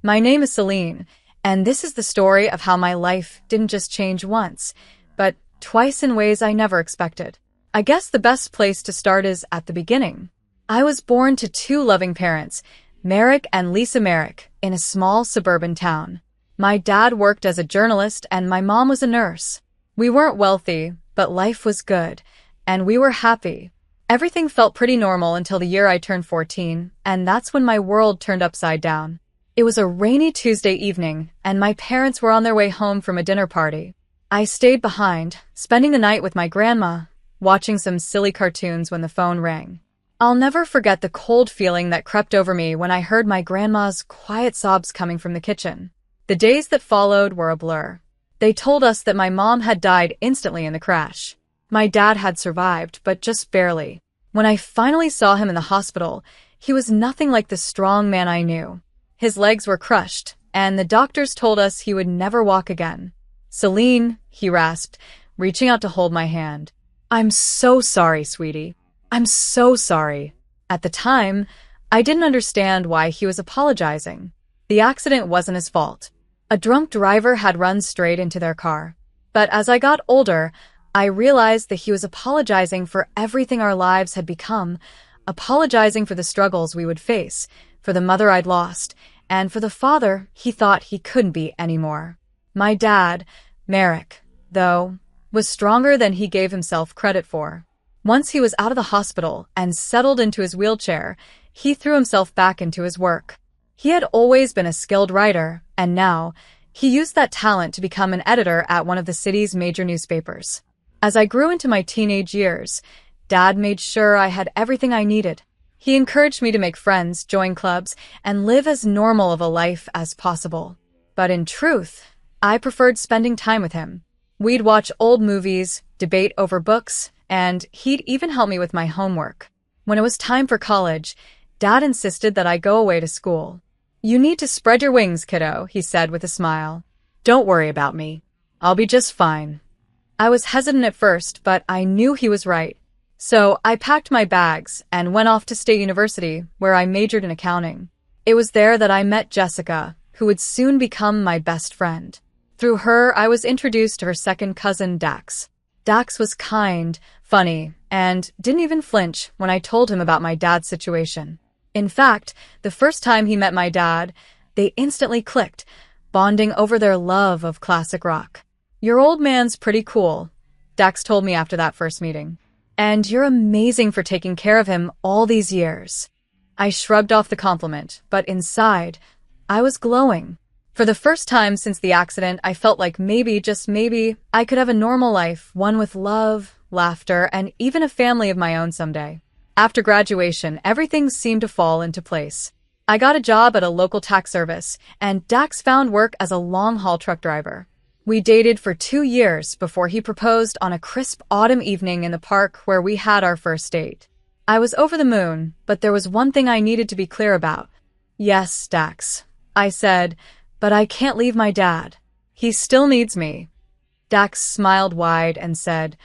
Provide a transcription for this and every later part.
My name is Celine, and this is the story of how my life didn't just change once, but twice in ways I never expected. I guess the best place to start is at the beginning. I was born to two loving parents, Merrick and Lisa Merrick, in a small suburban town. My dad worked as a journalist and my mom was a nurse. We weren't wealthy, but life was good, and we were happy. Everything felt pretty normal until the year I turned 14, and that's when my world turned upside down. It was a rainy Tuesday evening, and my parents were on their way home from a dinner party. I stayed behind, spending the night with my grandma, watching some silly cartoons when the phone rang. I'll never forget the cold feeling that crept over me when I heard my grandma's quiet sobs coming from the kitchen. The days that followed were a blur. They told us that my mom had died instantly in the crash. My dad had survived, but just barely. When I finally saw him in the hospital, he was nothing like the strong man I knew. His legs were crushed, and the doctors told us he would never walk again. "Celine," he rasped, reaching out to hold my hand. "I'm so sorry, sweetie. I'm so sorry." At the time, I didn't understand why he was apologizing. The accident wasn't his fault. A drunk driver had run straight into their car. But as I got older, I realized that he was apologizing for everything our lives had become, apologizing for the struggles we would face, for the mother I'd lost, and for the father he thought he couldn't be anymore. My dad, Merrick, though, was stronger than he gave himself credit for. Once he was out of the hospital and settled into his wheelchair, he threw himself back into his work. He had always been a skilled writer, and now he used that talent to become an editor at one of the city's major newspapers. As I grew into my teenage years, Dad made sure I had everything I needed. He encouraged me to make friends, join clubs, and live as normal of a life as possible. But in truth, I preferred spending time with him. We'd watch old movies, debate over books, and he'd even help me with my homework. When it was time for college, Dad insisted that I go away to school. "You need to spread your wings, kiddo," he said with a smile. "Don't worry about me. I'll be just fine." I was hesitant at first, but I knew he was right. So I packed my bags and went off to State University, where I majored in accounting. It was there that I met Jessica, who would soon become my best friend. Through her, I was introduced to her second cousin, Dax. Dax was kind, funny, and didn't even flinch when I told him about my dad's situation. In fact, the first time he met my dad, they instantly clicked, bonding over their love of classic rock. "Your old man's pretty cool," Dax told me after that first meeting. "And you're amazing for taking care of him all these years." I shrugged off the compliment, but inside, I was glowing. For the first time since the accident, I felt like maybe, just maybe, I could have a normal life, one with love, laughter, and even a family of my own someday. After graduation, everything seemed to fall into place. I got a job at a local tax service, and Dax found work as a long-haul truck driver. We dated for 2 years before he proposed on a crisp autumn evening in the park where we had our first date. I was over the moon, but there was one thing I needed to be clear about. "Yes, Dax," I said, "but I can't leave my dad. He still needs me." Dax smiled wide and said,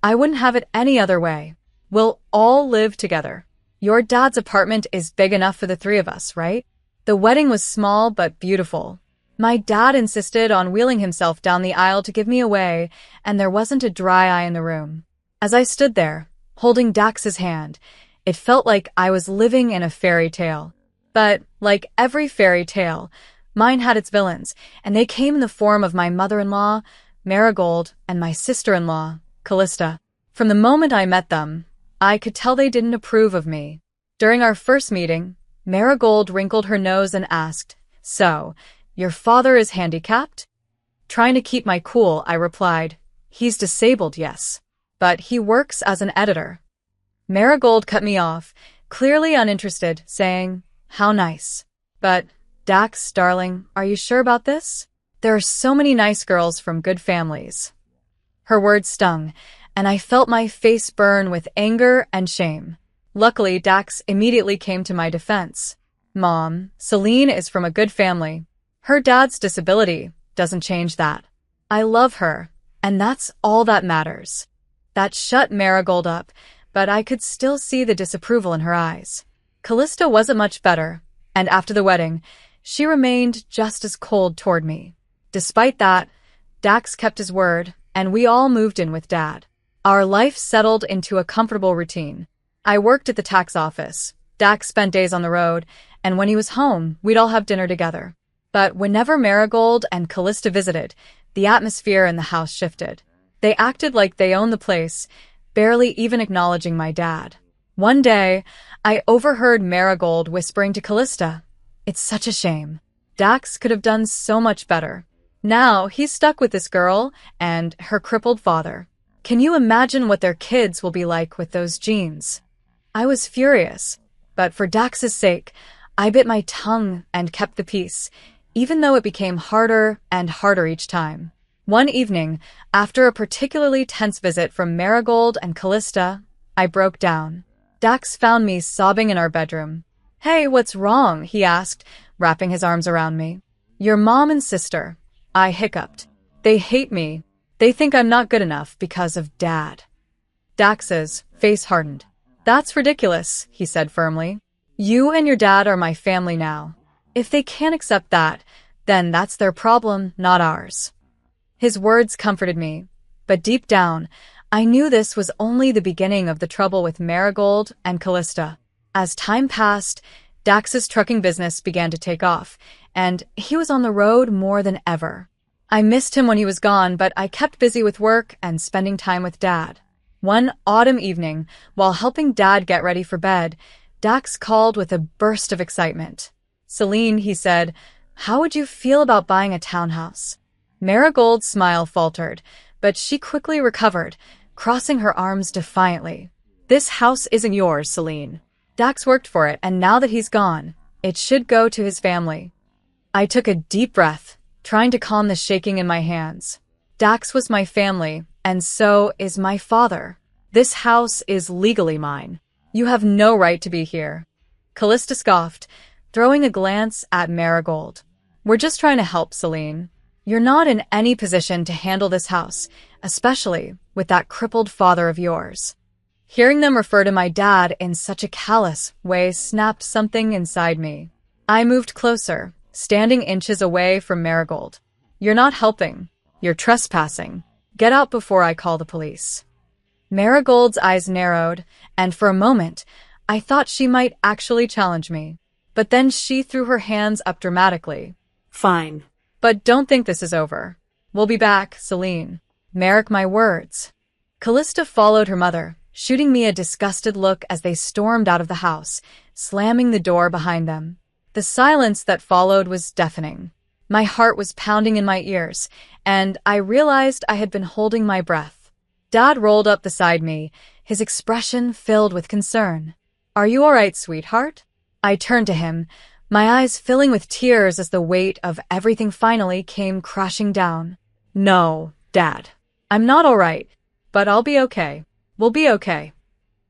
"I wouldn't have it any other way. We'll all live together. Your dad's apartment is big enough for the 3 of us, right?" The wedding was small but beautiful. My dad insisted on wheeling himself down the aisle to give me away, and there wasn't a dry eye in the room. As I stood there, holding Dax's hand, it felt like I was living in a fairy tale. But, like every fairy tale, mine had its villains, and they came in the form of my mother-in-law, Marigold, and my sister-in-law, Callista. From the moment I met them, I could tell they didn't approve of me. During our first meeting, Marigold wrinkled her nose and asked, "So, your father is handicapped?" Trying to keep my cool, I replied, "He's disabled, yes. But he works as an editor." Marigold cut me off, clearly uninterested, saying, "How nice. But, Dax, darling, are you sure about this? There are so many nice girls from good families." Her words stung, and I felt my face burn with anger and shame. Luckily, Dax immediately came to my defense. "Mom, Celine is from a good family. Her dad's disability doesn't change that. I love her, and that's all that matters." That shut Marigold up, but I could still see the disapproval in her eyes. Callista wasn't much better, and after the wedding, she remained just as cold toward me. Despite that, Dax kept his word, and we all moved in with Dad. Our life settled into a comfortable routine. I worked at the tax office. Dax spent days on the road, and when he was home, we'd all have dinner together. But whenever Marigold and Callista visited, the atmosphere in the house shifted. They acted like they owned the place, barely even acknowledging my dad. One day, I overheard Marigold whispering to Callista, "It's such a shame. Dax could have done so much better. Now he's stuck with this girl and her crippled father. Can you imagine what their kids will be like with those genes?" I was furious, but for Dax's sake, I bit my tongue and kept the peace, even though it became harder and harder each time. One evening, after a particularly tense visit from Marigold and Callista, I broke down. Dax found me sobbing in our bedroom. "Hey, what's wrong?" he asked, wrapping his arms around me. "Your mom and sister," I hiccuped. "They hate me. They think I'm not good enough because of Dad." Dax's face hardened. "That's ridiculous," he said firmly. "You and your dad are my family now. If they can't accept that, then that's their problem, not ours." His words comforted me, but deep down, I knew this was only the beginning of the trouble with Marigold and Callista. As time passed, Dax's trucking business began to take off, and he was on the road more than ever. I missed him when he was gone, but I kept busy with work and spending time with Dad. One autumn evening, while helping Dad get ready for bed, Dax called with a burst of excitement. "Celine," he said, "how would you feel about buying a townhouse?" Marigold's smile faltered, but she quickly recovered, crossing her arms defiantly. "This house isn't yours, Celine. Dax worked for it, and now that he's gone, it should go to his family." I took a deep breath, trying to calm the shaking in my hands. Dax was my family, and so is my father. This house is legally mine. You have no right to be here. Callista scoffed, throwing a glance at Marigold. "We're just trying to help, Celine. You're not in any position to handle this house, especially with that crippled father of yours." Hearing them refer to my dad in such a callous way snapped something inside me. I moved closer, standing inches away from Marigold. "You're not helping. You're trespassing. Get out before I call the police." Marigold's eyes narrowed, and for a moment, I thought she might actually challenge me. But then she threw her hands up dramatically. "Fine. But don't think this is over. We'll be back, Celine. Mark my words." Callista followed her mother, shooting me a disgusted look as they stormed out of the house, slamming the door behind them. The silence that followed was deafening. My heart was pounding in my ears, and I realized I had been holding my breath. Dad rolled up beside me, his expression filled with concern. "Are you all right, sweetheart?" I turned to him, my eyes filling with tears as the weight of everything finally came crashing down. "No, Dad. I'm not all right, but I'll be okay. We'll be okay."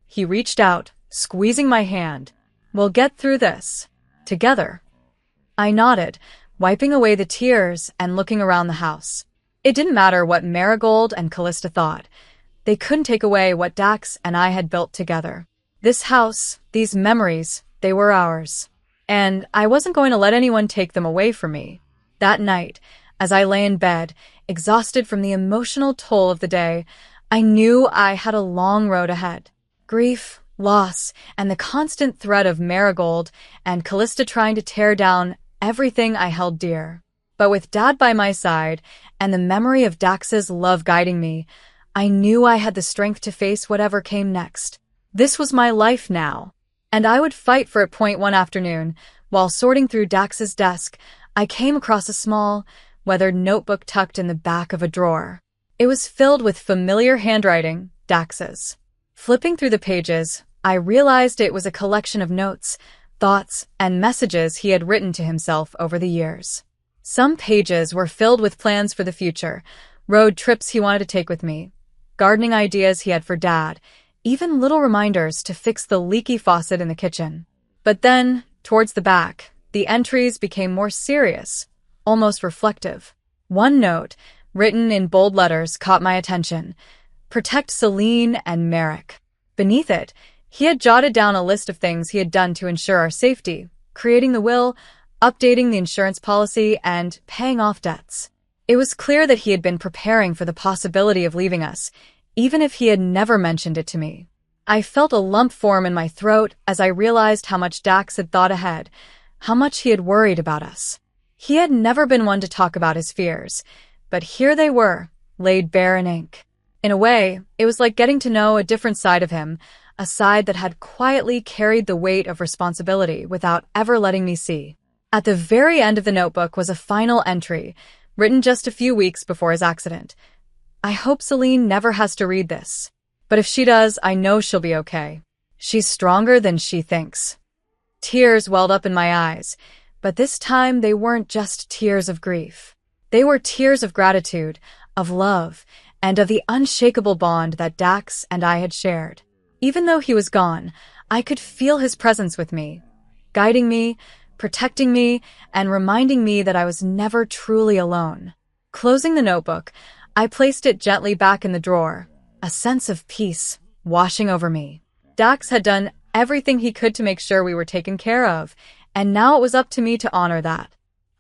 He reached out, squeezing my hand. "We'll get through this. Together." I nodded, wiping away the tears and looking around the house. It didn't matter what Marigold and Callista thought. They couldn't take away what Dax and I had built together. This house, these memories, they were ours. And I wasn't going to let anyone take them away from me. That night, as I lay in bed, exhausted from the emotional toll of the day, I knew I had a long road ahead. Grief, loss, and the constant threat of Marigold and Callista trying to tear down everything I held dear. But with Dad by my side and the memory of Dax's love guiding me, I knew I had the strength to face whatever came next. This was my life now, and I would fight for it. One afternoon, while sorting through Dax's desk, I came across a small, weathered notebook tucked in the back of a drawer. It was filled with familiar handwriting, Dax's. Flipping through the pages, I realized it was a collection of notes, thoughts, and messages he had written to himself over the years. Some pages were filled with plans for the future, road trips he wanted to take with me, gardening ideas he had for Dad, even little reminders to fix the leaky faucet in the kitchen. But then, towards the back, the entries became more serious, almost reflective. One note, written in bold letters, caught my attention. "Protect Celine and Merrick." Beneath it, he had jotted down a list of things he had done to ensure our safety, creating the will, updating the insurance policy, and paying off debts. It was clear that he had been preparing for the possibility of leaving us, even if he had never mentioned it to me. I felt a lump form in my throat as I realized how much Dax had thought ahead, how much he had worried about us. He had never been one to talk about his fears, but here they were, laid bare in ink. In a way, it was like getting to know a different side of him, a side that had quietly carried the weight of responsibility without ever letting me see. At the very end of the notebook was a final entry, written just a few weeks before his accident. I hope Celine never has to read this. But if she does, I know she'll be okay. She's stronger than she thinks. Tears welled up in my eyes, but this time they weren't just tears of grief. They were tears of gratitude, of love, and of the unshakable bond that Dax and I had shared. Even though he was gone, I could feel his presence with me, guiding me, protecting me, and reminding me that I was never truly alone. Closing the notebook, I placed it gently back in the drawer, a sense of peace washing over me. Dax had done everything he could to make sure we were taken care of, and now it was up to me to honor that.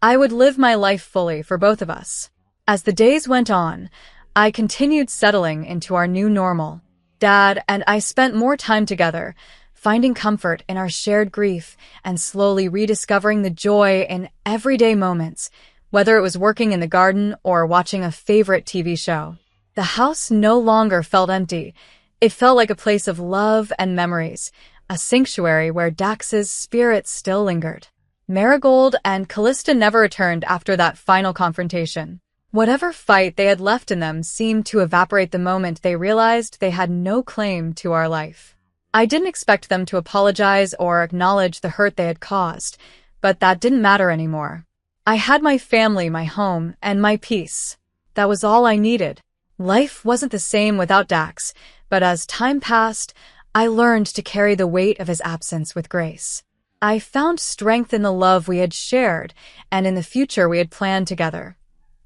I would live my life fully for both of us. As the days went on, I continued settling into our new normal. Dad and I spent more time together, finding comfort in our shared grief and slowly rediscovering the joy in everyday moments, whether it was working in the garden or watching a favorite TV show. The house no longer felt empty. It felt like a place of love and memories, a sanctuary where Dax's spirit still lingered. Marigold and Callista never returned after that final confrontation. Whatever fight they had left in them seemed to evaporate the moment they realized they had no claim to our life. I didn't expect them to apologize or acknowledge the hurt they had caused, but that didn't matter anymore. I had my family, my home, and my peace. That was all I needed. Life wasn't the same without Dax, but as time passed, I learned to carry the weight of his absence with grace. I found strength in the love we had shared and in the future we had planned together,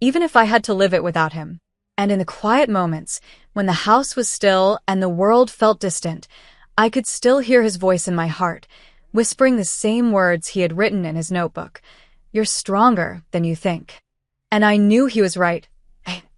even if I had to live it without him. And in the quiet moments, when the house was still and the world felt distant, I could still hear his voice in my heart, whispering the same words he had written in his notebook. "You're stronger than you think." And I knew he was right.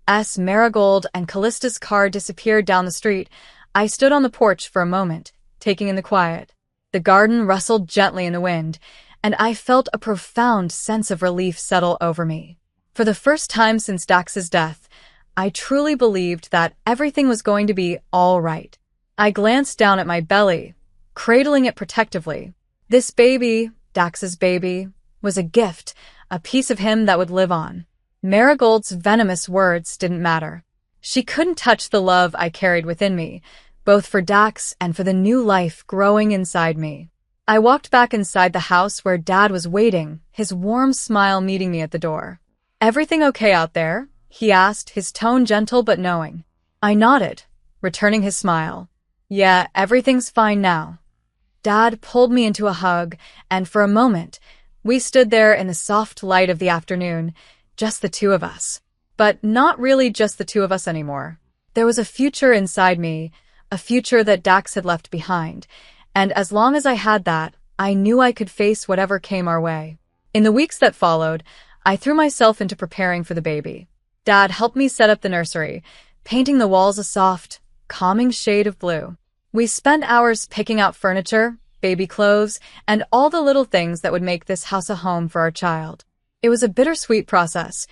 As Marigold and Callista's car disappeared down the street, I stood on the porch for a moment, taking in the quiet. The garden rustled gently in the wind, and I felt a profound sense of relief settle over me. For the first time since Dax's death, I truly believed that everything was going to be all right. I glanced down at my belly, cradling it protectively. This baby, Dax's baby, was a gift, a piece of him that would live on. Marigold's venomous words didn't matter. She couldn't touch the love I carried within me, both for Dax and for the new life growing inside me. I walked back inside the house where Dad was waiting, his warm smile meeting me at the door. "Everything okay out there?" he asked, his tone gentle but knowing. I nodded, returning his smile. "Yeah, everything's fine now." Dad pulled me into a hug, and for a moment, we stood there in the soft light of the afternoon, just the two of us. But not really just the two of us anymore. There was a future inside me, a future that Dax had left behind, and as long as I had that, I knew I could face whatever came our way. In the weeks that followed, I threw myself into preparing for the baby. Dad helped me set up the nursery, painting the walls a soft, calming shade of blue. We spent hours picking out furniture, baby clothes, and all the little things that would make this house a home for our child. It was a bittersweet process.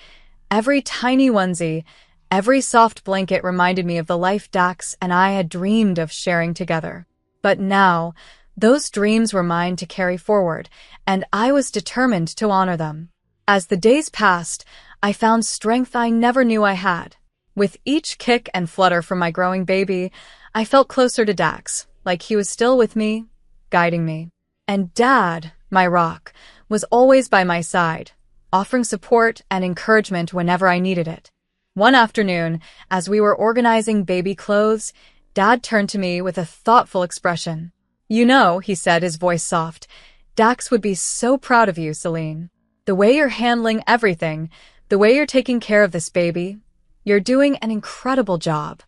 Every tiny onesie, every soft blanket reminded me of the life Dax and I had dreamed of sharing together. But now, those dreams were mine to carry forward, and I was determined to honor them. As the days passed, I found strength I never knew I had. With each kick and flutter from my growing baby, I felt closer to Dax, like he was still with me, guiding me. And Dad, my rock, was always by my side, offering support and encouragement whenever I needed it. One afternoon, as we were organizing baby clothes, Dad turned to me with a thoughtful expression. "You know," he said, his voice soft, "Dax would be so proud of you, Celine. The way you're handling everything, the way you're taking care of this baby, you're doing an incredible job."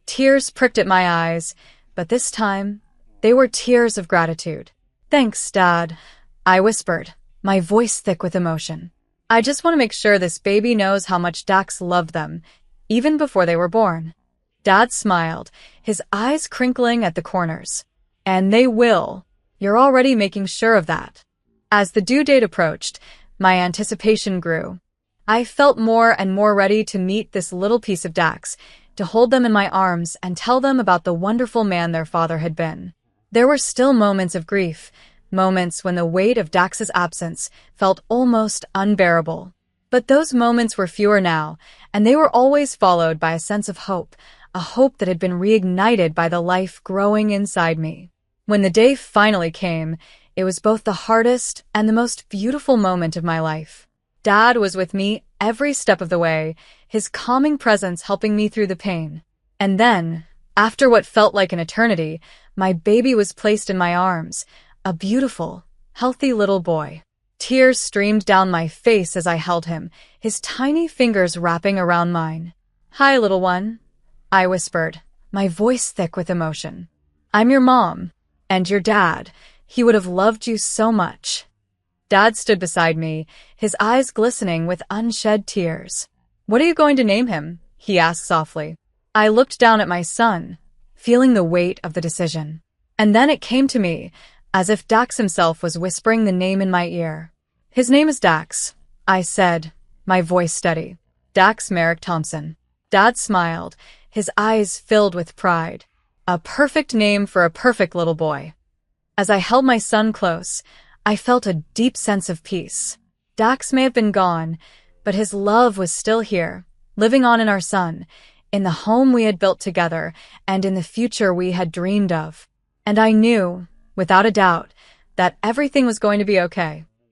Tears pricked at my eyes, but this time, they were tears of gratitude. "Thanks, Dad," I whispered, my voice thick with emotion. I just want to make sure this baby knows how much Dax loved them, even before they were born. Dad smiled, his eyes crinkling at the corners. And they will. You're already making sure of that. As the due date approached, my anticipation grew. I felt more and more ready to meet this little piece of Dax, to hold them in my arms and tell them about the wonderful man their father had been. There were still moments of grief, moments when the weight of Dax's absence felt almost unbearable. But those moments were fewer now, and they were always followed by a sense of hope, a hope that had been reignited by the life growing inside me. When the day finally came, it was both the hardest and the most beautiful moment of my life. Dad was with me every step of the way, his calming presence helping me through the pain. And then, after what felt like an eternity, my baby was placed in my arms, a beautiful, healthy little boy. Tears streamed down my face as I held him, his tiny fingers wrapping around mine. "Hi, little one," I whispered, my voice thick with emotion. "I'm your mom, and your dad. He would have loved you so much." Dad stood beside me, his eyes glistening with unshed tears. "What are you going to name him?" he asked softly. I looked down at my son, feeling the weight of the decision. And then it came to me, as if Dax himself was whispering the name in my ear. "His name is Dax," I said, my voice steady. "Dax Merrick Thompson." Dad smiled, his eyes filled with pride. A perfect name for a perfect little boy. As I held my son close, I felt a deep sense of peace. Dax may have been gone, but his love was still here, living on in our son, in the home we had built together, and in the future we had dreamed of. And I knew, without a doubt, that everything was going to be okay.